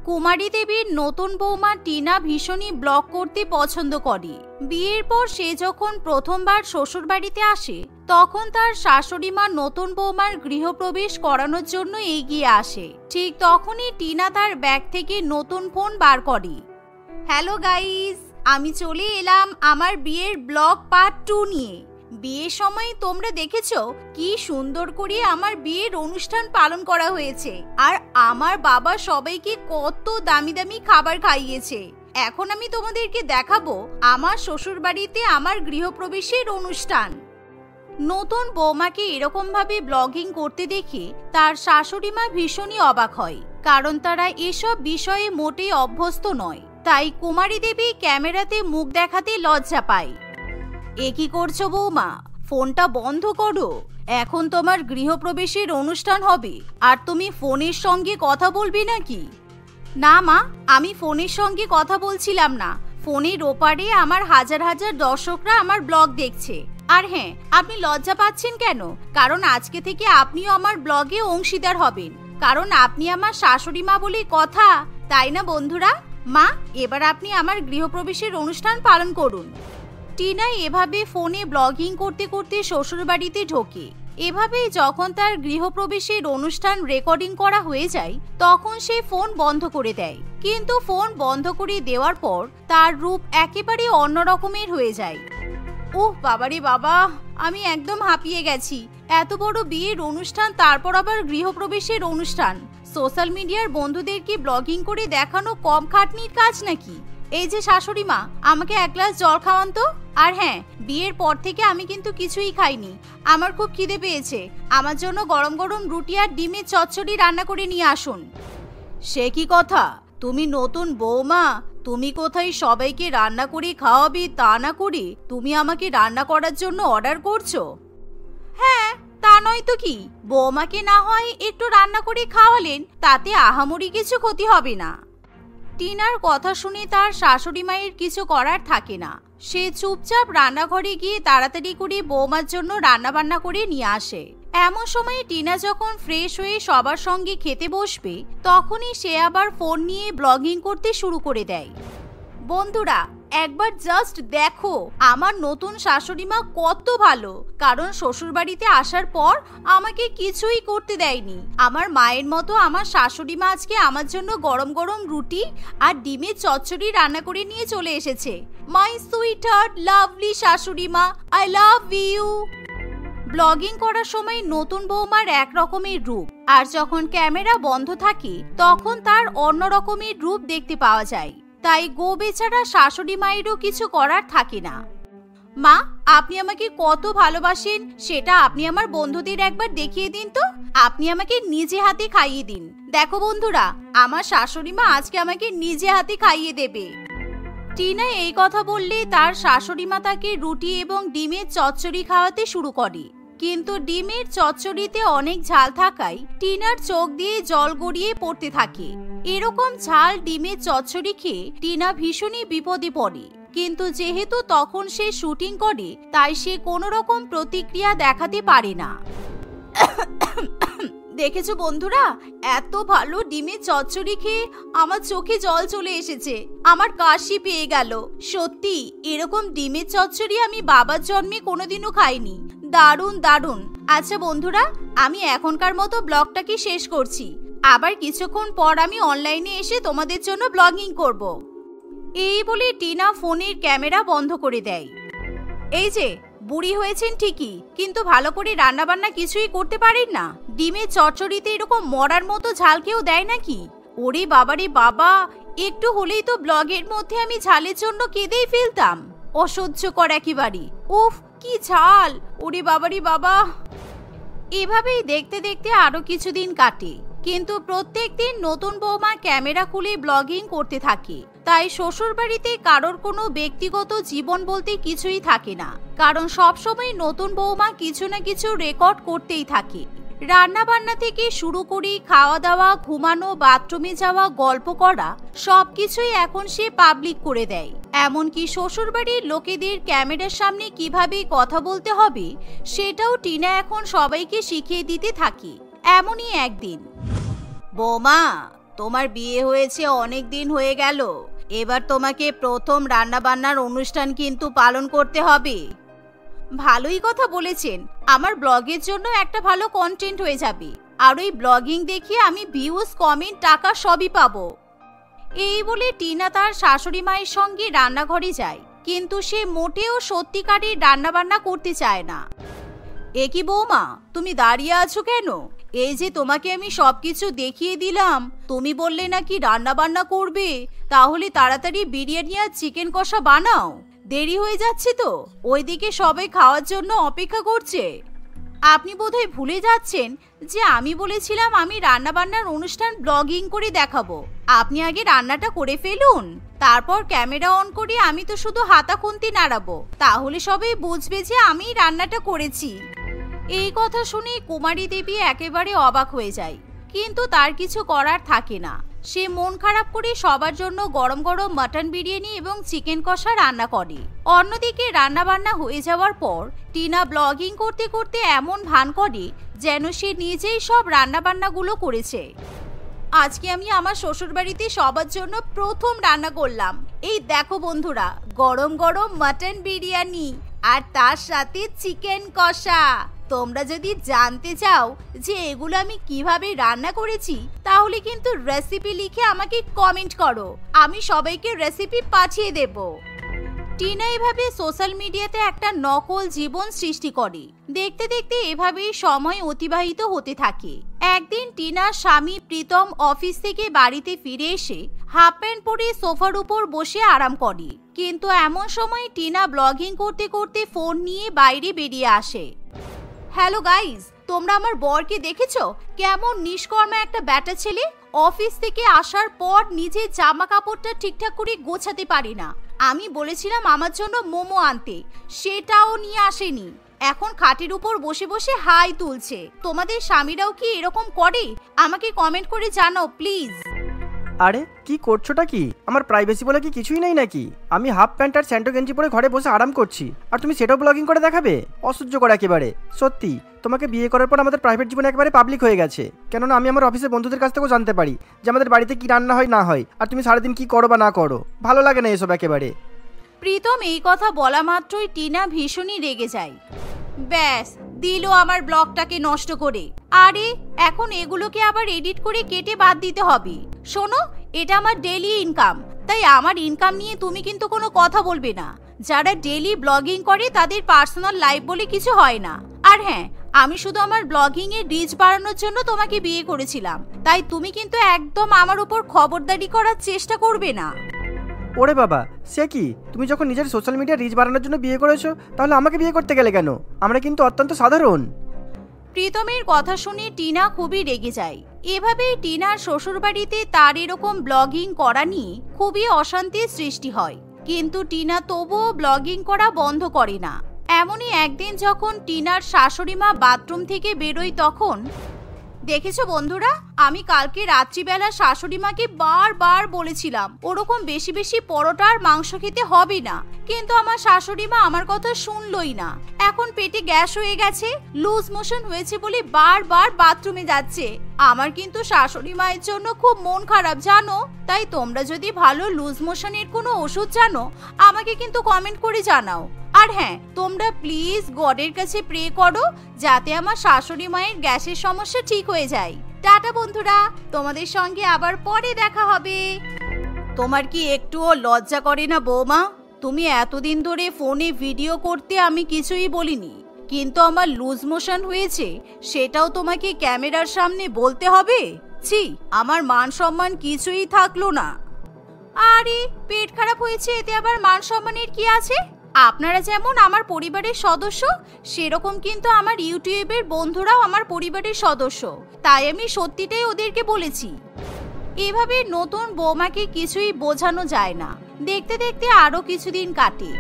কুমারী দেবীর নতুন বৌমা টিনা ভীষণই ব্লগ করতে পছন্দ করে। বিয়ের পর সে যখন প্রথমবার শ্বশুর বাড়িতে আসে তখন তার শাশুড়ি মা নতুন বৌমার গৃহপ্রবেশ করানোর জন্য এগিয়ে আসে। ঠিক তখনই টিনা তার ব্যাগ থেকে নতুন ফোন বার করে। হ্যালো গাইস, আমি চলে এলাম আমার বিয়ের ব্লগ পার্ট 2 নিয়ে। বিয়ের সময় তোমরা দেখেছো কি সুন্দর করে আমার বিয়ের অনুষ্ঠান পালন করা হয়েছে, আর আমার বাবা সবাইকে কত দামি দামি খাবার খাইয়েছে। এখন আমি তোমাদেরকে দেখাবো আমার শ্বশুর বাড়িতে আমার গৃহপ্রবেশের অনুষ্ঠান। নতুন বৌমাকে এরকম ভাবে ব্লগিং করতে দেখে তার শাশুড়ি মা ভীষণই অবাক হয়, কারণ তারা এসব বিষয়ে মোটেই অভ্যস্ত নয়। তাই কুমারী দেবী ক্যামেরাতে মুখ দেখাতে লজ্জা পায়। এ কি করছো বৌমা? ফোনটা বন্ধ করো, এখন তোমার গৃহপ্রবেশের অনুষ্ঠান হবে আর তুমি ফোনের সঙ্গে কথা বলবে নাকি? না মা, আমি ফোনের সঙ্গে কথা বলছিলাম না। ফোনের ওপারে আমার হাজার হাজার দর্শকরা আমার ব্লগ দেখছে। আর হ্যাঁ, আপনি লজ্জা পাচ্ছেন কেন? কারণ আজকে থেকে আপনিও আমার ব্লগে অংশীদার হবেন, কারণ আপনি আমার শাশুড়ি মা বলে কথা, তাই না বন্ধুরা? মা, এবার আপনি আমার গৃহপ্রবেশের অনুষ্ঠান পালন করুন। টিনা এভাবে ফোনে ব্লগিং করতে করতে শ্বশুর বাড়িতে ঢোকে। এভাবেই যখন তার গৃহপ্রবেশের অনুষ্ঠান রেকর্ডিং করা হয়ে যায় তখন সে ফোন বন্ধ করে দেয়। কিন্তু ফোন বন্ধ করে দেওয়ার পর তার রূপ একেবারে অন্য রকমের হয়ে যায়। ওহ বাবারে বাবা, আমি একদম হাঁপিয়ে গেছি। এত বড় বিয়ের অনুষ্ঠান, তারপর আবার গৃহপ্রবেশের অনুষ্ঠান। সোশ্যাল মিডিয়ার বন্ধুদেরকে ব্লগিং করে দেখানো কম খাটনির কাজ নাকি? এই যে শাশুড়ি মা, আমাকে এক গ্লাস জল খাওয়ান তো। আর হ্যাঁ, বিয়ের পর থেকে আমি কিন্তু কিছুই খাইনি। আমার খুব খিদে পেয়েছে। আমার জন্য গরম গরম রুটি আর ডিমের চচ্চড়ি রান্না করে নিয়ে আসুন। সে কি কথা? তুমি নতুন বৌমা, তুমি কোথায় সবাইকে রান্না করে খাওয়াবে তা না করে তুমি আমাকে রান্না করার জন্য অর্ডার করছো? হ্যাঁ, তা নয় তো কি। বৌমাকে না হয় একটু রান্না করে খাওয়ালেন, তাতে আহামরি কিছু ক্ষতি হবে না। টিনার কথা শুনে তার শাশুড়ি মায়ের কিছু করার থাকে না। সে চুপচাপ রান্নাঘরে গিয়ে তাড়াতাড়ি করে বৌমার জন্য রান্না বান্না করে নিয়ে আসে। এমন সময় টিনা যখন ফ্রেশ হয়ে সবার সঙ্গে খেতে বসবে তখনই সে আবার ফোন নিয়ে ব্লগিং করতে শুরু করে দেয়। বন্ধুরা, একবার জাস্ট দেখো আমার নতুন শাশুড়ি মা কত ভালো, কারণ শ্বশুর বাড়িতে আসার পর আমাকে কিছুই করতে দেয়নি। আমার মায়ের মতো আমার শাশুড়ি মা আজকে আমার জন্য গরম গরম রুটি আর ডিমের চচ্চড়ি রান্না করে নিয়ে চলে এসেছে। মাই সুইট হার্ট লাভলি শাশুড়ি মা, আই লাভ ইউ। ব্লগিং করার সময় নতুন বৌমার এক রকমের রূপ, আর যখন ক্যামেরা বন্ধ থাকে তখন তার অন্য রকমের রূপ দেখতে পাওয়া যায়। তাই গো বেচারা শাশুড়ি মায়েরও কিছু করার থাকে না। মা, আপনি আমাকে কত ভালোবাসেন সেটা আপনি আমার বন্ধুদের একবার দেখিয়ে দিন তো। আপনি আমাকে নিজে হাতে খাইয়ে দিন। দেখো বন্ধুরা, আমার শাশুড়ি মা আজকে আমাকে নিজে হাতে খাইয়ে দেবে। টিনা এই কথা বললে তার শাশুড়ি মা তাকে রুটি এবং ডিমের চচ্চড়ি খাওয়াতে শুরু করে। কিন্তু ডিমের চচ্চড়িতে অনেক ঝাল থাকায় টিনার চোখ দিয়ে জল গড়িয়ে পড়তে থাকে। এরকম ঝাল ডিমের চচ্চড়ি খেয়ে টিনা ভীষণই বিপদে পড়ে। কিন্তু যেহেতু তখন সে শুটিং করে তাই সে কোনো রকম প্রতিক্রিয়া দেখাতে পারে না। দেখেছো বন্ধুরা, এত ভালো ডিমের চচ্চড়ি খেয়ে আমার চোখে জল চলে এসেছে, আমার কাশি পেয়ে গেল। সত্যি এরকম ডিমের চচ্চড়ি আমি বাবার জন্মে কোনোদিনও খাইনি। দারুণ দারুণ। আচ্ছা বন্ধুরা, আমি এখনকার মতো ব্লগটাকে শেষ করছি। আবার কিছুক্ষণ পর আমি অনলাইনে এসে তোমাদের জন্য ব্লগিং করব। এই বলে টিনা ফোনের ক্যামেরা বন্ধ করে দেয়। এই যে বুড়ি হয়েছেন ঠিকই, কিন্তু ভালো করে রান্না বান্না কিছুই করতে পারেন না। ডিমের চচ্চড়িতে এরকম মরার মতো ঝাল কেউ দেয় নাকি? ওরে বাবারে বাবা, একটু হলেই তো ব্লগের মধ্যে আমি ঝালের জন্য কেঁদেই ফেলতাম। অসহ্যকর একেবারে। উফ, কি ঝাল! ওরে বাবারে বাবা। এভাবেই দেখতে দেখতে আরো কিছুদিন কাটে, কিন্তু প্রত্যেকদিন নতুন বৌমা ক্যামেরা খুলে ব্লগিং করতে থাকে। তাই শ্বশুর বাড়িতে কারোর কোনো ব্যক্তিগত জীবন বলতে কিছুই থাকে না, কারণ সবসময় নতুন বৌমা কিছু না কিছু রেকর্ড করতেই থাকে। রান্না বান্না থেকে শুরু করে খাওয়া দাওয়া, ঘুমানো, বাথরুমে যাওয়া, গল্প করা সবকিছুই এখন সে পাবলিক করে দেয়। এমনকি শ্বশুর বাড়ির লোকেদের ক্যামেরার সামনে কিভাবে কথা বলতে হবে সেটাও টিনা এখন সবাইকে শিখিয়ে দিতে থাকে। এমনই একদিন, বৌমা তোমার বিয়ে হয়েছে অনেক দিন হয়ে গেল, এবার তোমাকে প্রথম রান্নাবান্নার অনুষ্ঠান কিন্তু পালন করতে হবে। ভালোই কথা বলেছেন, আমার ব্লগের জন্য একটা ভালো কন্টেন্ট হয়ে যাবে, আর ওই ব্লগিং দেখিয়ে আমি ভিউজ, কমেন্ট, টাকা সবই পাবো। এই বলে টিনা তার শাশুড়ি মায়ের সঙ্গে রান্নাঘরে যায়, কিন্তু সে মোটেও সত্যিকারের রান্নাবান্না করতে চায় না। এ কি বৌমা, তুমি দাঁড়িয়ে আছো কেন? এই যে তোমাকে আমি সবকিছু দেখিয়ে দিলাম, তুমি বললে নাকি রান্না বান্না করবে, তাহলে তাড়াতাড়ি বিরিয়ানি আর চিকেন কষা বানাও, দেরি হয়ে যাচ্ছে তো, ওইদিকে সবাই খাওয়ার জন্য অপেক্ষা করছে। আপনি বোধহয় ভুলে যাচ্ছেন যে আমি বলেছিলাম আমি রান্না বান্নার অনুষ্ঠান ব্লগিং করে দেখাবো। আপনি আগে রান্নাটা করে ফেলুন, তারপর ক্যামেরা অন করে আমি তো শুধু হাতা খুন্তি নাড়াবো, তাহলে সবাই বুঝবে যে আমি রান্নাটা করেছি। এই কথা শুনে কুমারী দেবী একেবারে অবাক হয়ে যায়, কিন্তু তার কিছু করার থাকে না। সে মন খারাপ করে সবার জন্য গরম গরম মাটন বিরিয়ানি এবং চিকেন কষা রান্না করে। অন্যদিকে রান্না বান্না হয়ে যাওয়ার পর টিনা ব্লগিং করতে করতে এমন ভান করে যেন সে নিজেই সব রান্না বান্নাগুলো করেছে। আজকে আমি আমার শ্বশুর বাড়িতে সবার জন্য প্রথম রান্না করলাম। এই দেখো বন্ধুরা, গরম গরম মাটন বিরিয়ানি আর তার সাথে চিকেন কষা। তোমরা যদি জানতে চাও যে এগুলো আমি কিভাবে রান্না করেছি, তাহলে কিন্তু রেসিপি লিখে আমাকে কমেন্ট করো, আমি সবাইকে রেসিপি পাঠিয়ে দেব। টিনা এভাবে সোশ্যাল মিডিয়াতে একটা নকল জীবন সৃষ্টি করে। দেখতে দেখতে এভাবেই সময় অতিবাহিত হতে থাকে। একদিন টিনার স্বামী প্রীতম অফিস থেকে বাড়িতে ফিরে এসে হাফ প্যান্ট পরে সোফার উপর বসে আরাম করে, কিন্তু এমন সময় টিনা ব্লগিং করতে করতে ফোন নিয়ে বাইরে বেরিয়ে আসে। হ্যালো গাইজ, তোমরা আমার বরকে দেখেছো? কেমন নিষ্কর্মা একটা ব্যাটা ছেলে, অফিস থেকে আসার পর নিজের জামা কাপড়টা ঠিকঠাক করে গোছাতে পারি না। আমি বলেছিলাম আমার জন্য মোমো আনতে, সেটাও নিয়ে আসেনি, এখন খাটের উপর বসে বসে হাই তুলছে। তোমাদের স্বামীরাও কি এরকম করে? আমাকে কমেন্ট করে জানাও প্লিজ। আরে কি করছোটা কি? আমার প্রাইভেসি বলে কি কিছুই নেই নাকি? আমি হাফ প্যান্ট আর স্যান্ডো গেঞ্জি পরে ঘরে বসে আরাম করছি, আর তুমি সেটাও ব্লগিং করে দেখাবে? অসহ্য করে একেবারে। সত্যি তোমাকে বিয়ে করার পর আমাদের প্রাইভেট জীবন একেবারে পাবলিক হয়ে গেছে। কেননা আমি আমার অফিসের বন্ধুদের কাছ থেকেও জানতে পারি যে আমাদের বাড়িতে কি রান্না হয় না হয়, আর তুমি সারাদিন কি করো বা না করো। ভালো লাগে না এসব একেবারে। প্রীতম এই কথা বলা মাত্রই টিনা ভীষণই রেগে যায়। ব্যাস দিল আমার ব্লগটাকে নষ্ট করে। আরে এখন এগুলোকে আবার এডিট করে কেটে বাদ দিতে হবে। শোনো, এটা আমার ডেইলি ইনকাম, তাই আমার ইনকাম নিয়ে তুমি কিন্তু কোনো কথা বলবে না। যারা ডেইলি ব্লগিং করে তাদের পার্সোনাল লাইফ বলে কিছু হয় না। আর হ্যাঁ, আমি শুধু আমার ব্লগিং এর রিচ বাড়ানোর জন্য তোমাকে বিয়ে করেছিলাম, তাই তুমি কিন্তু একদম আমার উপর খবরদারি করার চেষ্টা করবে না। ওরে বাবা, সে কি? তুমি যখন নিজের সোশ্যাল মিডিয়া রিচ বাড়ানোর জন্য বিয়ে করেছো, তাহলে আমাকে বিয়ে করতে গেলে কেন? আমরা কিন্তু অত্যন্ত সাধারণ। প্রীতমের কথা শুনে টিনা খুবই রেগে যায়। এভাবেই টিনার শ্বশুরবাড়িতে তার এরকম ব্লগিং করা নিয়ে খুবই অশান্তির সৃষ্টি হয়, কিন্তু টিনা তবুও ব্লগিং করা বন্ধ করে না। এমনই একদিন যখন টিনার শাশুড়ি মা বাথরুম থেকে বেরোয়, তখন দেখেছো বন্ধুরা, আমি কালকে রাত্রিবেলা শাশুড়ি মাকে বারবার বলেছিলাম ওরকম বেশি বেশি পরোটা আর মাংস খেতে হবে না, কিন্তু আমার শাশুড়ি মা আমার কথা শুনলই না। এখন পেটে গ্যাস হয়ে গেছে, লুজ মোশন হয়েছে বলে বারবার বাথরুমে যাচ্ছে। আমার কিন্তু শাশুড়ি মায়ের জন্য খুব মন খারাপ জানো। তাই তোমরা যদি ভালো লুজ মোশনের কোনো ওষুধ জানো, আমাকে কিন্তু কমেন্ট করে জানাও। আর হ্যাঁ, তোমরা প্লিজ গডের কাছে প্রে করো যাতে আমার শাশুড়ি মায়ের গ্যাসের সমস্যা ঠিক হয়ে যায়। টাটা বন্ধুরা, তোমাদের সঙ্গে আবার পরে দেখা হবে। তোমার কি একটুও লজ্জা করে না বৌমা? তুমি এতদিন ধরে ফোনে ভিডিও করতে আমি কিছুই বলিনি, কিন্তু আমার লুজ মোশন হয়েছে সেটাও তোমাকে ক্যামেরার সামনে বলতে হবে? ছি, আমার মান সম্মান কিছুই থাকলো না। আরে পেট খারাপ হয়েছে, এতে আবার মান সম্মানের কি আছে? আপনারা যেমন আমার পরিবারের সদস্য, সেরকম কিন্তু আমার ইউটিউবের বন্ধুরাও আমার পরিবারের সদস্য, তাই আমি সত্যিটাই ওদেরকে বলেছি। এভাবে নতুন বৌমাকে কিছুই বোঝানো যায় না। দেখতে দেখতে আরো কিছুদিন কাটে।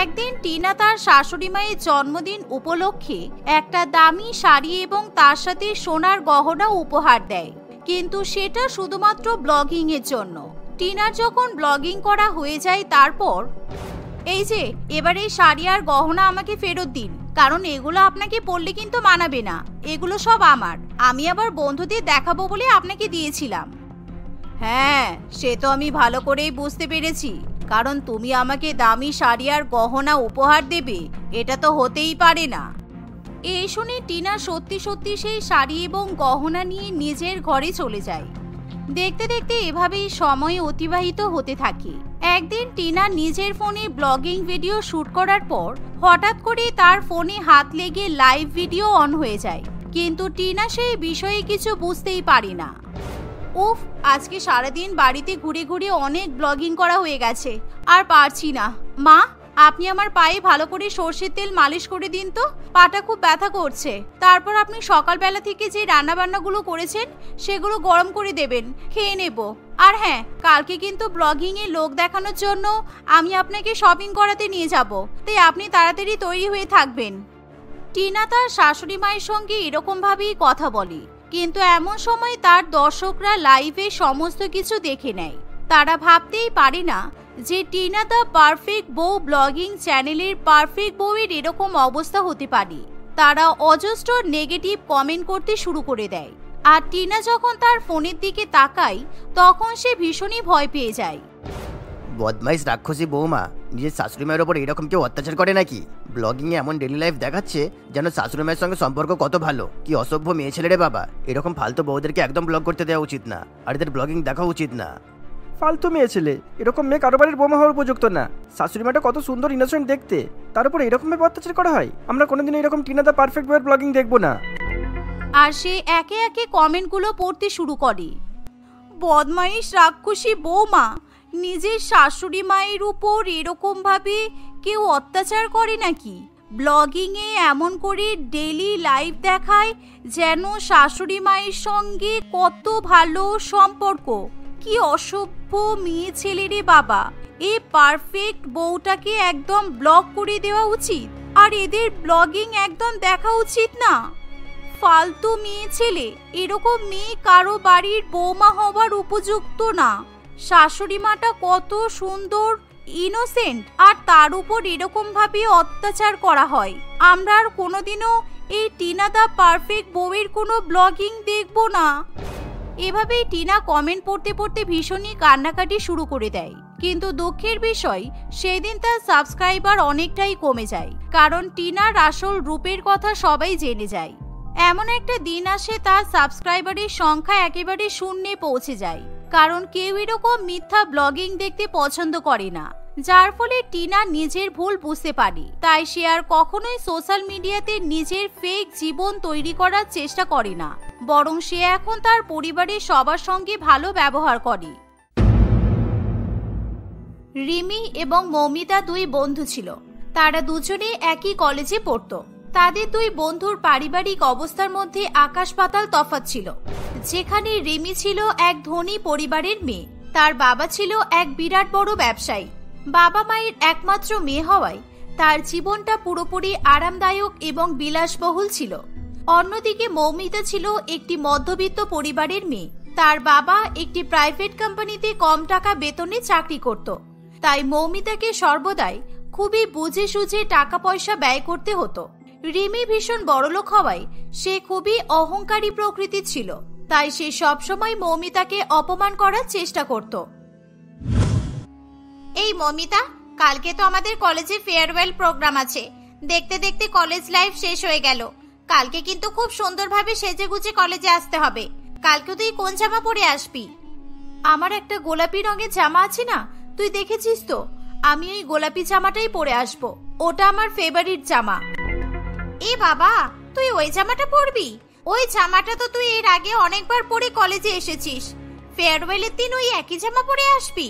একদিন টিনা তার শাশুড়ি মায়ের জন্মদিন উপলক্ষে একটা দামি শাড়ি এবং তার সাথে সোনার গহনা উপহার দেয়, কিন্তু সেটা শুধুমাত্র ব্লগিং এর জন্য। টিনার যখন ব্লগিং করা হয়ে যায়, তারপর এই যে এবার এই শাড়ি আর গহনা আমাকে ফেরত দিন, কারণ এগুলো আপনাকে পরলে কিন্তু মানাবে না। এগুলো সব আমার, আমি আবার বন্ধুদের দেখাবো বলে আপনাকে দিয়েছিলাম। হ্যাঁ, সে তো আমি ভালো করেই বুঝতে পেরেছি, কারণ তুমি আমাকে দামি শাড়ি আর গহনা উপহার দেবে, এটা তো হতেই পারে না। এই শুনে টিনা সত্যি সত্যি সেই শাড়ি এবং গহনা নিয়ে নিজের ঘরে চলে যায়। দেখতে দেখতে এভাবেই সময় অতিবাহিত হতে থাকে। একদিন টিনা নিজের ফোনে ব্লগিং ভিডিও শুট করার পর হঠাৎ করে তার ফোনে হাত লেগে লাইভ ভিডিও অন হয়ে যায়, কিন্তু টিনা সেই বিষয়ে কিছু বুঝতেই পারে না। উফ, আজকে সারাদিন বাড়িতে ঘুরে ঘুরে অনেক ব্লগিং করা হয়ে গেছে, আর পারছি না। মা, আপনি আমার পায়ে ভালো করে সর্ষের তেল মালিশ করে দিন তো, পাটা খুব ব্যথা করছে। তারপর আপনি সকালবেলা থেকে যে রান্না বান্নাগুলো করেছেন সেগুলো গরম করে দেবেন, খেয়ে নেব। আর হ্যাঁ, কালকে কিন্তু ব্লগিং এ লোক দেখানোর জন্য আমি আপনাকে শপিং করাতে নিয়ে যাব, তাই আপনি তাড়াতাড়ি তৈরি হয়ে থাকবেন। টিনা তার শাশুড়ি মায়ের সঙ্গে এরকম ভাবেই কথা বলে, কিন্তু এমন সময় তার দর্শকরা লাইভে সমস্ত কিছু দেখে নেয়। তারা ভাবতেই পারে না যে টিনা দ্য পারফেক্ট বউ ব্লগিং চ্যানেলের পারফেক্ট বউয়ের এরকম অবস্থা হতে পারে। তারা অজস্র নেগেটিভ কমেন্ট করতে শুরু করে দেয়, আর টিনা যখন তার ফোনের দিকে তাকায় তখন সে ভীষণই ভয় পেয়ে যায়। বদমাইশ রাক্ষসী বৌমা, নিজের শাশুড়ি মায়ের ওপর এরকম কেউ অত্যাচার করে নাকি? ব্লগিং এ এমন ডেলি লাইফ দেখাচ্ছে যেন শাশুড়ি মায়ের সঙ্গে সম্পর্ক কত ভালো। কি অসভ্য মেয়ে ছেলে রে বাবা! এরকম ফালতু বউদেরকে একদম ব্লগ করতে দেওয়া উচিত না, আর এদের ব্লগিং দেখা উচিত না। ফালতু মেয়ে ছেলে, এরকম মেয়ে কারো বাড়ির বৌমা হওয়ার উপযুক্ত না। শাশুড়ি মাটা কত সুন্দর ইনোসেন্ট দেখতে, তার উপর এরকম ভাবে অত্যাচার করা হয়? আমরা কোনোদিন এরকম টিনা দ্য পারফেক্ট বউয়ের ব্লগিং দেখবো না। আর সে একে একে কমেন্টগুলো পড়তে শুরু করে। বদমাইশ রাক্ষসী বৌমা, নিজের শাশুড়ি মায়ের উপর এরকম ভাবে কেউ অত্যাচার করে নাকি? ব্লগিং এ এমন করে ডেইলি লাইভ দেখায় যেন শাশুড়ি মায়ের সঙ্গে কত ভালো সম্পর্ক। কি অসভ্য মেয়ে ছেলে রে বাবা! এই পারফেক্ট বউটাকে একদম ব্লক করে দেওয়া উচিত, আর এদের ব্লগিং একদম দেখা উচিত না। ফালতু মেয়ে ছেলে, এরকম মেয়ে কারো বাড়ির বৌমা হবার উপযুক্ত না। শাশুড়ি মাটা কত সুন্দর ইনোসেন্ট, আর তার উপর এরকম ভাবে অত্যাচার করা হয়। আমরা আর কোনোদিনও এই টিনা দ্য পারফেক্ট বউয়ের কোনো ব্লগিং দেখবো না। এভাবেই টিনা কমেন্ট পড়তে পড়তে ভীষণই কান্নাকাটি শুরু করে দেয়। কিন্তু দুঃখের বিষয়, সেই দিন তার সাবস্ক্রাইবার অনেকটাই কমে যায়, কারণ টিনার আসল রূপের কথা সবাই জেনে যায়। এমন একটা দিন আসে তার সাবস্ক্রাইবারের সংখ্যা একেবারে শূন্যে পৌঁছে যায়, কারণ কেউ এরকম মিথ্যা ব্লগিং দেখতে পছন্দ করে না। যার ফলে টিনা নিজের ভুল বুঝতে পারে, তাই সে আর কখনোই সোশ্যাল মিডিয়াতে নিজের ফেক জীবন তৈরি করার চেষ্টা করে না, বরং সে এখন তার পরিবারের সবার সঙ্গে ভালো ব্যবহার করে। রিমি এবং মৌমিতা দুই বন্ধু ছিল। তারা দুজনে একই কলেজে পড়তো। তাদের দুই বন্ধুর পারিবারিক অবস্থার মধ্যে আকাশ পাতাল তফাৎ ছিল। যেখানে রিমি ছিল এক ধনী পরিবারের মেয়ে, তার বাবা ছিল এক বিরাট বড় ব্যবসায়ী। বাবা মায়ের একমাত্র মেয়ে হওয়ায় তার জীবনটা পুরোপুরি আরামদায়ক এবং বিলাসবহুল ছিল। অন্যদিকে মৌমিতা ছিল একটি মধ্যবিত্ত পরিবারের মেয়ে। তার বাবা একটি প্রাইভেট কোম্পানিতে কম টাকা বেতনে চাকরি করত, তাই মৌমিতাকে সর্বদাই খুবই বুঝে সুঝে টাকা পয়সা ব্যয় করতে হতো। রিমি ভীষণ বড়লোক হওয়ায় সে খুবই অহংকারী প্রকৃতির ছিল, তাই সে সবসময় মৌমিতাকে অপমান করার চেষ্টা করত। এই মৌমিতা, কালকে তো আমাদের কলেজে ফেয়ারওয়েল প্রোগ্রাম আছে। দেখতে দেখতে কলেজ লাইফ শেষ হয়ে গেল। কালকে কিন্তু খুব সুন্দরভাবে সেজেগুজে কলেজে আসতে হবে। কালকে তুই কোন জামা পরে আসবি? আমার একটা গোলাপি রঙের জামা আছে না, তুই দেখেছিস তো? আমি ওই গোলাপি জামাটাই পরে আসবো, ওটা আমার ফেভারিট জামা। এ বাবা, তুই ওই জামাটা পরবি? ওই জামাটা তো তুই এর আগে অনেকবার পরে কলেজে এসেছিস। ফেয়ারওয়েলের দিন ওই একই জামা পরে আসবি?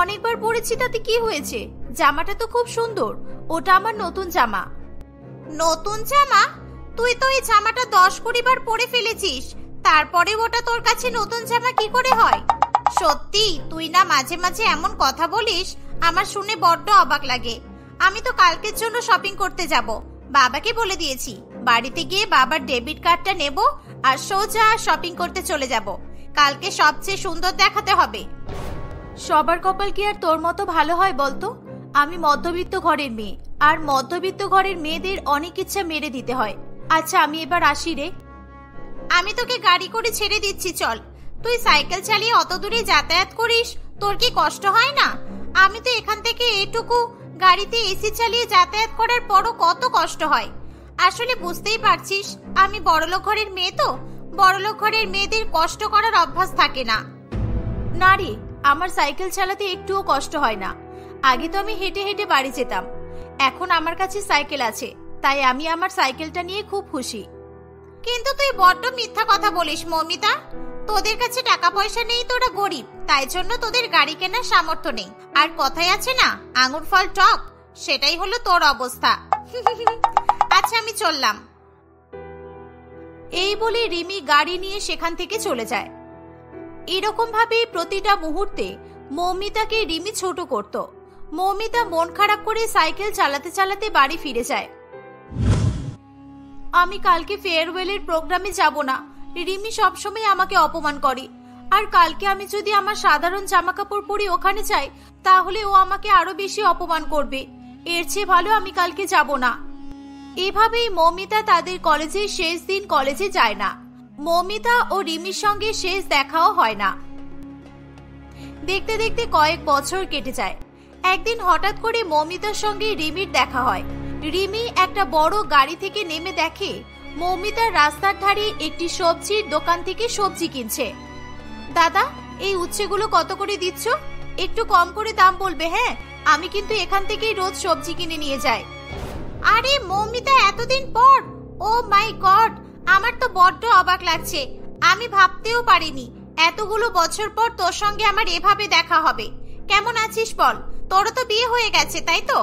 অনেকবার পরেছি, তাতে কি হয়েছে? জামাটা তো খুব সুন্দর, ওটা আমার নতুন জামা। নতুন জামা? তুই তো এই জামাটা 10-20 বার পরে ফেলেছিস, তারপরে ওটা তোর কাছে নতুন জামা কি করে হয়? সত্যি তুই না মাঝে মাঝে এমন কথা বলিস, আমার শুনে বড্ড অবাক লাগে। আমি তো কালকের জন্য শপিং করতে যাব। বাবাকে বলে দিয়েছি, বাড়িতে গিয়ে বাবার ডেবিট কার্ডটা নেব আর সোজা শপিং করতে চলে যাব। কালকে সবচেয়ে সুন্দর দেখাতে হবে। সবার কপাল কি আর তোর মতো ভালো হয় বলতো? আমি মধ্যবিত্ত ঘরের মেয়ে, আর মধ্যবিত্ত ঘরের মেয়েদের অনেক ইচ্ছা মেরে দিতে হয়। আচ্ছা, আমি এবার আসি রে। আমি তোকে গাড়ি করে ছেড়ে দিচ্ছি, চল। তুই সাইকেল চালিয়ে অত দূরে যাতায়াত করিস, তোর কি কষ্ট হয় না? আমি তো এখান থেকে এইটুকু গাড়িতে এসি চালিয়ে যাতায়াত করার পরও কত কষ্ট হয়। আসলে বুঝতেই পারছিস, আমি বড়লোক ঘরের মেয়ে তো, বড়লোক ঘরের মেয়েদের কষ্ট করার অভ্যাস থাকে না। না রে, আমার সাইকেল চালাতে একটুও কষ্ট হয় না। আগে তো আমি হেঁটে হেঁটে বাড়ি যেতাম, এখন আমার কাছে সাইকেল আছে, তাই আমি আমার সাইকেলটা নিয়ে খুব খুশি। কিন্তু তুই বড্ড মিথ্যা কথা বলিস মৌমিতা। তোদের কাছে টাকা পয়সা নেই, তোরা গরিব, তাই জন্য তোদের গাড়ি কেনার সামর্থ্য নেই। আর কথাই আছে না, আঙুর ফল টক, সেটাই হলো তোর অবস্থা। আচ্ছা, আমি চললাম। এই বলে রিমি গাড়ি নিয়ে সেখান থেকে চলে যায়। এরকম ভাবে প্রতিটা মুহূর্তে মৌমিতাকে রিমি ছোট করত। মৌমিতা মন খারাপ করে সাইকেল চালাতে চালাতে বাড়ি ফিরে যায়। আমি কালকে ফেয়ারওয়েলের প্রোগ্রামে যাব না, রিমি সবসময় আমাকে অপমান করে। আর কালকে আমি যদি আমার সাধারণ জামা কাপড় পরে ওখানে যাই, তাহলে ও আমাকে আরো বেশি অপমান করবে। এর চেয়ে ভালো আমি কালকে যাব না। এভাবেই মৌমিতা তাদের কলেজের শেষ দিন কলেজে যায় না। মৌমিতা ও রিমির সঙ্গে শেষ দেখাও হয় না। দেখতে দেখতে কয়েক বছর কেটে যায়। একদিন হঠাৎ করে মৌমিতার সঙ্গে রিমির দেখা হয়। রিমি একটা বড় গাড়ি থেকে নেমে দেখে মৌমিতার রাস্তার ধারে একটি সবজির দোকান থেকে সবজি কিনছে। দাদা, এই উচ্ছেগুলো কত করে দিচ্ছ? একটু কম করে দাম বলবে, হ্যাঁ? আমি কিন্তু এখান থেকেই রোজ সবজি কিনে নিয়ে যাই। আরে মৌমিতা, এতদিন পর! ও মাই গড, আমার তো বড্ড অবাক লাগছে। আমি ভাবতেও পারিনি এতগুলো বছর পর তোর সঙ্গে আমার এভাবে দেখা হবে। কেমন আছিস বল? তোরও তো বিয়ে হয়ে গেছে, তাই তো?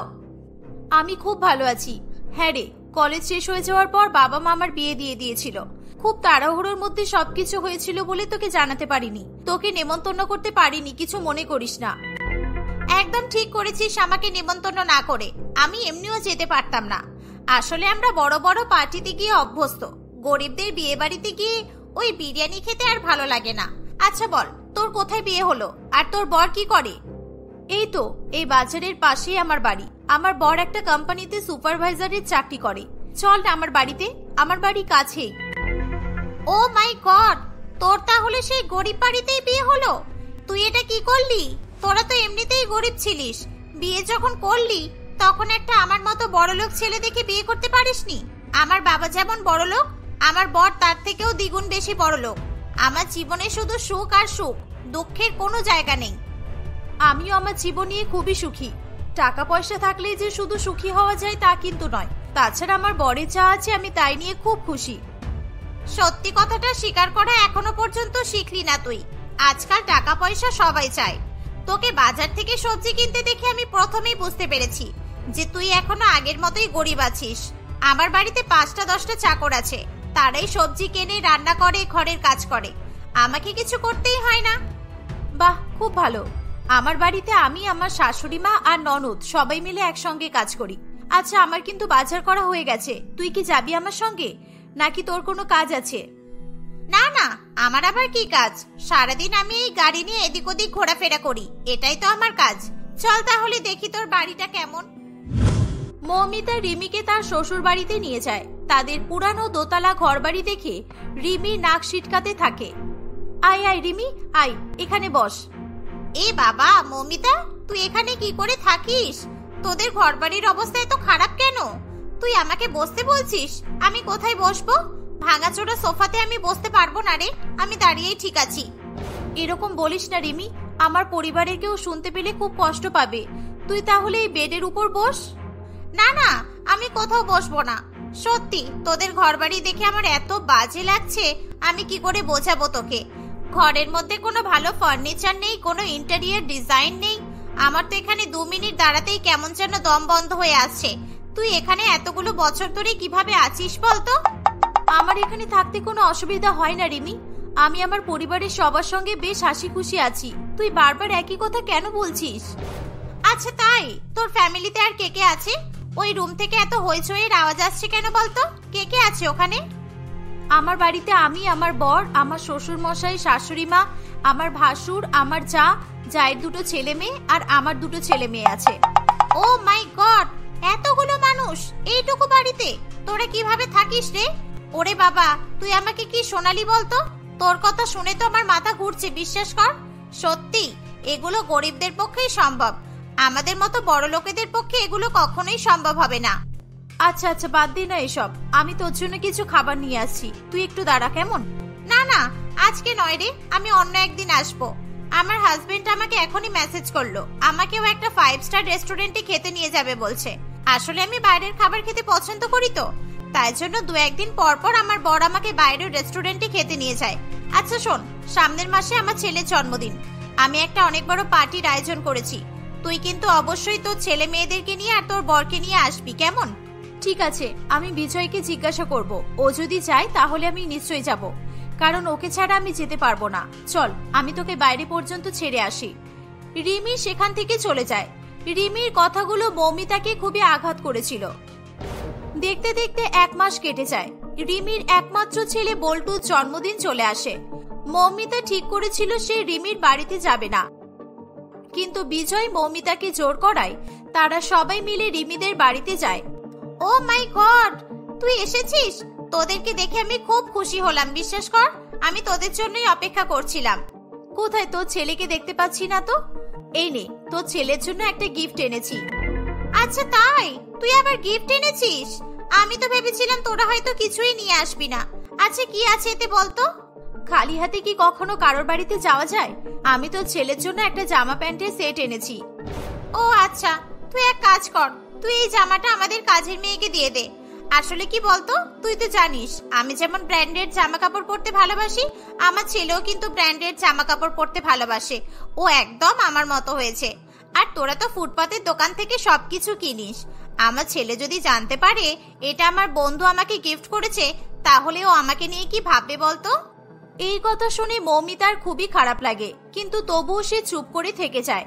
আমি খুব ভালো আছি। হ্যাঁ রে, কলেজ শেষ হয়ে যাওয়ার পর বাবা মা আমার বিয়ে দিয়ে দিয়েছিল। খুব তাড়াহুড়োর মধ্যে সবকিছু হয়েছিল বলে তোকে জানাতে পারিনি, তোকে নেমন্তন্ন করতে পারিনি, কিছু মনে করিস না। একদম ঠিক করেছিস আমাকে নেমন্তন্ন না করে, আমি এমনিও যেতে পারতাম না। আসলে আমরা বড় বড় পার্টিতে গিয়ে অভ্যস্ত, গরিবদের বিয়ে বাড়িতে গিয়ে ওই বিরিয়ানি খেতে আর ভালো লাগে না। আচ্ছা বল, তোর কোথায় বিয়ে হলো? আর তোর বর কি করে? এই তো এই বাজারের পাশেই আমার বাড়ি। আমার বর একটা কোম্পানিতে সুপারভাইজারের চাকরি করে। চল না আমার বাড়িতে, আমার বাড়ি কাছেই। ও মাই গড, তোর তাহলে সেই গরিব বাড়িতেই বিয়ে হলো? তুই এটা কি করলি? তোরা তো এমনিতেই গরিব ছিলিস, বিয়ে যখন করলি তখন একটা আমার মতো বড়লোক ছেলে দেখে বিয়ে করতে পারিসনি? আমার বাবা যেমন বড়লোক, আমার বর তার থেকেও দ্বিগুণ বেশি বড়লোক। আমার জীবনে শুধু সুখ আর সুখ, দুঃখের কোনো জায়গা নেই। আমিও আমার জীবন নিয়ে খুবই সুখী। টাকা পয়সা থাকলে যে শুধু সুখী হওয়া যায় তা কিন্তু নয়। তাছাড়া আমার বরের যা আছে আমি তাই নিয়ে খুব খুশি। সত্যি কথাটা স্বীকার করা এখনো পর্যন্ত শিখলি না তুই। আজকাল টাকা পয়সা সবাই চায়। তোকে বাজার থেকে সবজি কিনতে দেখে আমি প্রথমেই বুঝতে পেরেছি যে তুই এখনো আগের মতোই গরিব আছিস। আমার বাড়িতে ৫টা-১০টা চাকর আছে, তারাই সবজি কেনে, রান্না করে, ঘরের কাজ করে। আমাকে কিছু করতেই হয় না। বাহ, খুব ভালো। আমার বাড়িতে আমি, আমার শাশুড়ি মা আর ননদ সবাই মিলে একসঙ্গে কাজ করি। আচ্ছা, আমার কিন্তু বাজার করা হয়ে গেছে। তুই কি যাবি আমার সঙ্গে, নাকি তোর কোনো কাজ আছে? না না, আমার আবার কি কাজ? সারাদিন আমি এই গাড়ি নিয়ে এদিক ওদিক ঘোরাফেরা করি, এটাই তো আমার কাজ। চল তাহলে দেখি তোর বাড়িটা কেমন। মৌমিতা রিমিকে তার শ্বশুর বাড়িতে নিয়ে যায়। তাদের পুরানো দোতলা ঘর বাড়ি দেখে রিমি নাক সিটকাতে থাকে। আয় আয় রিমি, আয়, এখানে বস। এ বাবা মৌমিতা, তুই এখানে কি করে থাকিস? তোদের ঘর বাড়ির অবস্থা এত খারাপ কেন? তুই আমাকে বসতে বলছিস, আমি কোথায় বসবো? ভাঙাচোরা সোফাতে আমি বসতে পারবো না রে, আমি দাঁড়িয়েই ঠিক আছি। এরকম বলিস না রিমি, আমার পরিবারের কেউ শুনতে পেলে খুব কষ্ট পাবে। তুই তাহলে এই বেডের উপর বস। না না, আমি কোথাও বসবো না। সত্যি তোদের ঘর বাড়ি দেখে আমার এত বাজে লাগছে, আমি কি করে বোঝাবো তোকে? ঘরের মধ্যে কোনো ভালো ফার্নিচার নেই, কোনো ইন্টেরিয়র ডিজাইন নেই। আমার তো এখানে 2 মিনিট দাঁড়াতেই কেমন যেন দম বন্ধ হয়ে আসছে। তুই এখানে এতগুলো বছর ধরে কিভাবে আছিস বলতো? আমার এখানে থাকতে কোনো অসুবিধা হয় না রিমি, আমি আমার পরিবারের সবার সঙ্গে বেশ হাসি খুশি আছি। তুই বারবার একই কথা কেন বলছিস? আচ্ছা তাই, তোর ফ্যামিলিতে আর কে কে আছে? ওই রুম থেকে এত হইচইয়ের আওয়াজ আসছে কেন বলতো? কে কে আছে ওখানে? আমার বাড়িতে আমি, আমার বর, আমার শ্বশুর মশাই, শাশুড়ি মা, আমার ভাসুর, আমার জায়ের 2টো ছেলে মেয়ে আর আমার 2টো ছেলে মেয়ে আছে। ও মাই গড, এতগুলো মানুষ এইটুকু বাড়িতে তোরা কিভাবে থাকিস রে? ওরে বাবা, তুই আমাকে কি শোনালি বলতো? তোর কথা শুনে তো আমার মাথা ঘুরছে, বিশ্বাস কর। সত্যি এগুলো গরিবদের পক্ষেই সম্ভব, আমাদের মতো বড় লোকেদের পক্ষে এগুলো কখনোই সম্ভব হবে না। আচ্ছা আচ্ছা, বাদ দি না এসব, আমি তোর জন্য কিছু খাবার নিয়ে আসছি, তুই একটু দাঁড়া কেমন? না না, আজকে নয় রে, আমি অন্য একদিন আসবো। আমার হাজবেন্ড আমাকে এখনই মেসেজ করলো, আমাকেও একটা 5 স্টার রেস্টুরেন্টে খেতে নিয়ে যাবে বলছে। আসলে আমি বাইরের খাবার খেতে পছন্দ করি, তো তাই জন্য 2-1 দিন পর পর আমার বর আমাকে বাইরের রেস্টুরেন্টে খেতে নিয়ে যায়। আচ্ছা শোন, সামনের মাসে আমার ছেলের জন্মদিন, আমি একটা অনেক বড় পার্টির আয়োজন করেছি। তুই কিন্তু অবশ্যই তোর ছেলে মেয়েদেরকে নিয়ে আর তোর বরকে নিয়ে আসবি, কেমন? ঠিক আছে, আমি বিজয়কে জিজ্ঞাসা করব, ও যদি চায় তাহলে আমি নিশ্চয়ই যাব, কারণ ওকে ছাড়া আমি যেতে পারবো না। চল, আমি তোকে বাইরে পর্যন্ত ছেড়ে আসি। রিমি সেখান থেকে চলে যায়। রিমির কথাগুলো মৌমিতাকে খুবই আঘাত করেছিল। দেখতে দেখতে 1 মাস কেটে যায়। রিমির একমাত্র ছেলে বল্টুর জন্মদিন চলে আসে। মৌমিতা ঠিক করেছিল সে রিমির বাড়িতে যাবে না, কিন্তু বিজয় মৌমিতাকে জোর করায় তারা সবাই মিলে রিমিদের বাড়িতে যায়। ও মাই গড, তুই এসেছিস? তোদেরকে দেখে আমি খুব খুশি হলাম, বিশ্বাস কর, আমি তোদের জন্যই অপেক্ষা করছিলাম। কোথায় তোর ছেলেকে দেখতে পাচ্ছি না তো? এই নে, তোর ছেলের জন্য একটা গিফট এনেছি। আচ্ছা তাই, তুই আবার গিফট এনেছিস? আমি তো ভেবেছিলাম তোরা হয়তো কিছুই নিয়ে আসবি না। আচ্ছা কি আছে এতে বলতো? খালি হাতে কি কখনো কারোর বাড়িতে যাওয়া যায়? আমি তোর ছেলের জন্য একটা জামা প্যান্টের সেট এনেছি। ও আচ্ছা, তুই এক কাজ কর, তুই এই জামাটা আমাদের কাজের মেয়েকে দিয়ে দে। আসলে কি বলতো, তুই তো জানিস আমি যেমন ব্র্যান্ডেড জামা কাপড় পরতে ভালোবাসি, আমার ছেলেও কিন্তু ব্র্যান্ডেড জামা কাপড় পরতে ভালোবাসে। ও একদম আমার মতো হয়েছে। আর তোরা তো ফুটপাতের দোকান থেকে সবকিছু কিনিস, আমার ছেলে যদি জানতে পারে এটা আমার বন্ধু আমাকে গিফট করেছে, তাহলে ও আমাকে নিয়ে কি ভাববে বলতো? এই কথা শুনে মৌমিতার খুবই খারাপ লাগে, কিন্তু তবুও সে চুপ করে থেকে যায়।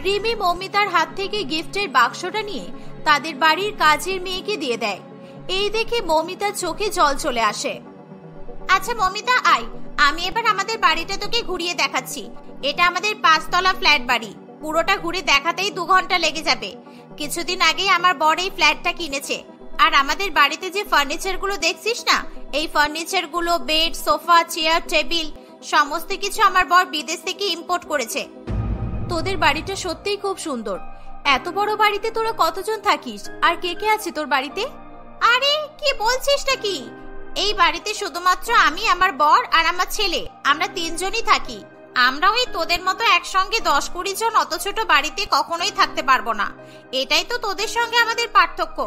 রিমি মৌমিতার হাত থেকে গিফটের বাক্সটা নিয়ে তাদের বাড়ির কাজের মেয়েকে দিয়ে দেয়। এই দেখে মৌমিতার চোখে জল চলে আসে। আচ্ছা মৌমিতা, আয়, আমি এবার আমাদের বাড়িটা তোকে ঘুরিয়ে দেখাচ্ছি। এটা আমাদের 5 তলা ফ্ল্যাট বাড়ি, পুরোটা ঘুরে দেখাতেই 2 ঘন্টা লেগে যাবে। কিছুদিন আগেই আমার বর এই ফ্ল্যাটটা কিনেছে। আর আমাদের বাড়িতে যে ফার্নিচার গুলো দেখছিস না, এই ফার্নিচার গুলো, বেড, সোফা, চেয়ার, টেবিল, সমস্ত কিছু আমার বর বিদেশ থেকে ইম্পোর্ট করেছে। তোদের বাড়িটা সত্যিই খুব সুন্দর। এত বড় বাড়িতে তোরা কতজন থাকিস, আর কে কে আছে তোর বাড়িতে? আরে কি বলছিস নাকি, এই বাড়িতে শুধুমাত্র আমি, আমার বর আর আমার ছেলে, আমরা 3 জনই থাকি। আমরা ওই তোদের মতো একসঙ্গে 10-20 জন অত ছোট বাড়িতে কখনোই থাকতে পারবো না। এটাই তো তোদের সঙ্গে আমাদের পার্থক্য।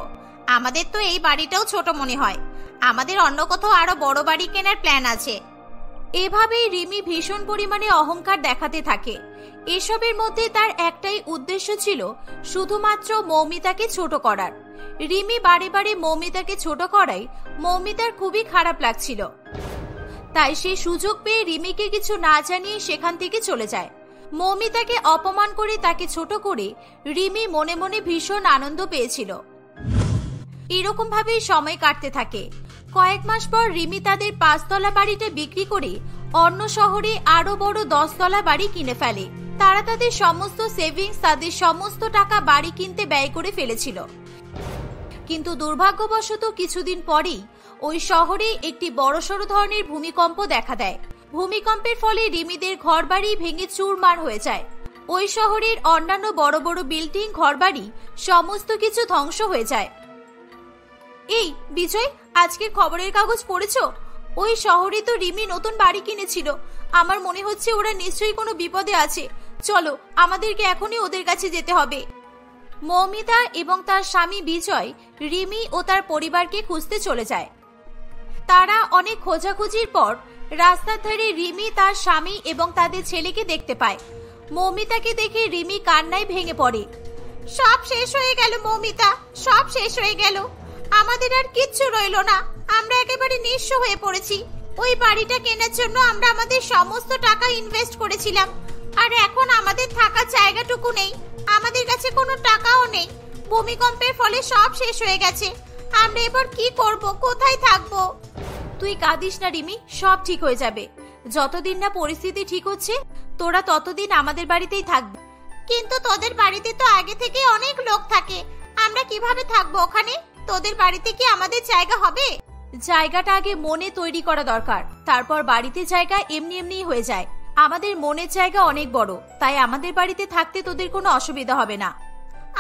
আমাদের তো এই বাড়িটাও ছোট মনে হয়, আমাদের অন্য কোথাও আরো বড় বাড়ি কেনার প্ল্যান আছে। এভাবেই রিমি ভীষণ পরিমাণে অহংকার দেখাতে থাকে। এসবের মধ্যে তার একটাই উদ্দেশ্য ছিল, শুধুমাত্র মৌমিতাকে ছোট করার। রিমি বারে বারে মৌমিতাকে ছোট করায় মৌমিতার খুবই খারাপ লাগছিল। তাই সে সুযোগ পেয়ে রিমিকে কিছু না জানিয়ে সেখান থেকে চলে যায়। মৌমিতাকে অপমান করে তাকে ছোট করে রিমি মনে মনে ভীষণ আনন্দ পেয়েছিল। এরকম ভাবেই সময় কাটতে থাকে। কয়েক মাস পর রিমি তাদের 5 তলা বাড়িটা বিক্রি করে অন্য শহরে আরো বড় 10 তলা বাড়ি কিনে ফেলে। তারা তাদের সমস্ত সেভিংস, তাদের সমস্ত টাকা বাড়ি কিনতে ব্যয় করে ফেলেছিল। কিন্তু দুর্ভাগ্যবশত কিছুদিন পরেই ওই শহরে একটি বড়সড় ধরনের ভূমিকম্প দেখা দেয়। ভূমিকম্পের ফলে রিমিদের ঘরবাড়ি ভেঙে চুরমার হয়ে যায়। ওই শহরের অন্যান্য বড় বড় বিল্ডিং, ঘরবাড়ি সমস্ত কিছু ধ্বংস হয়ে যায়। এই বিজয়, আজকে খবরের কাগজ পড়েছো? ওই শহরে তো রিমি নতুন বাড়ি কিনেছিল। আমার মনে হচ্ছে ওরা নিশ্চয়ই কোনো বিপদে আছে। চলো, আমাদেরকে এখনই ওদের কাছে যেতে হবে। মৌমিতা এবং তার স্বামী বিজয় রিমি ও তার পরিবারকে খুঁজতে চলে যায়। তারা অনেক খোঁজাখুঁজির পর রাস্তার ধারে রিমি, তার স্বামী এবং তাদের ছেলেকে দেখতে পায়। মৌমিতাকে দেখে রিমি কান্নায় ভেঙে পড়ে। সব শেষ হয়ে গেল মৌমিতা, সব শেষ হয়ে গেল, আমাদের আর কিচ্ছু রইল না। আমরা একেবারে নিঃস্ব হয়ে পড়েছি। ওই বাড়িটা কেনার জন্য আমরা আমাদের সমস্ত টাকা ইনভেস্ট করেছিলাম, আর এখন আমাদের থাকার জায়গাটুকু নেই, আমাদের কাছে কোনো টাকাও নেই। ভূমিকম্পের ফলে সব শেষ হয়ে গেছে। আমরা এবার কি করব, কোথায় থাকবো? তুই কাঁদিস না রিমি, সব ঠিক হয়ে যাবে। যতদিন না পরিস্থিতি ঠিক হচ্ছে, তোরা ততদিন আমাদের বাড়িতেই থাকবি। কিন্তু তোদের বাড়িতে তো আগে থেকে অনেক লোক থাকে, আমরা কিভাবে থাকবো ওখানে? তোদের বাড়িতে কি আমাদের জায়গা হবে? জায়গাটা আগে মনে তৈরি করা দরকার, তারপর বাড়িতে জায়গা এমনি এমনিই হয়ে যায়। আমাদের মনের জায়গা অনেক বড়, তাই আমাদের বাড়িতে থাকতে তোদের কোনো অসুবিধা হবে না।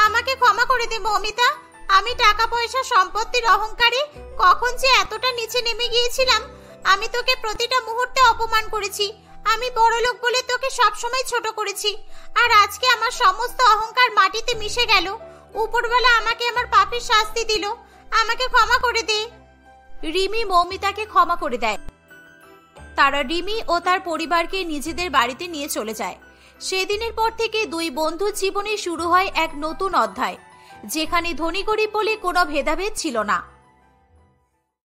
আমাকে ক্ষমা করে দে মৌমিতা, আমি টাকা পয়সা সম্পত্তির অহংকারে কখন যে এতটা নিচে নেমে গিয়েছিলাম। আমি তোকে প্রতিটা মুহূর্তে অপমান করেছি, আমি বড়লোক বলে তোকে সবসময় ছোট করেছি, আর আজকে আমার সমস্ত অহংকার মাটিতে মিশে গেল। উপরওয়ালা আমাকে আমার পাপের শাস্তি দিল, আমাকে ক্ষমা করে দে। রিমি মৌমিতাকে ক্ষমা করে দেয়। তারা রিমি ও তার পরিবারকে নিজেদের বাড়িতে নিয়ে চলে যায়। সেদিনের পর থেকে দুই বন্ধুর জীবনে শুরু হয় এক নতুন অধ্যায়, যেখানে ধনী গরিব বলে কোনো ভেদাভেদ ছিল না।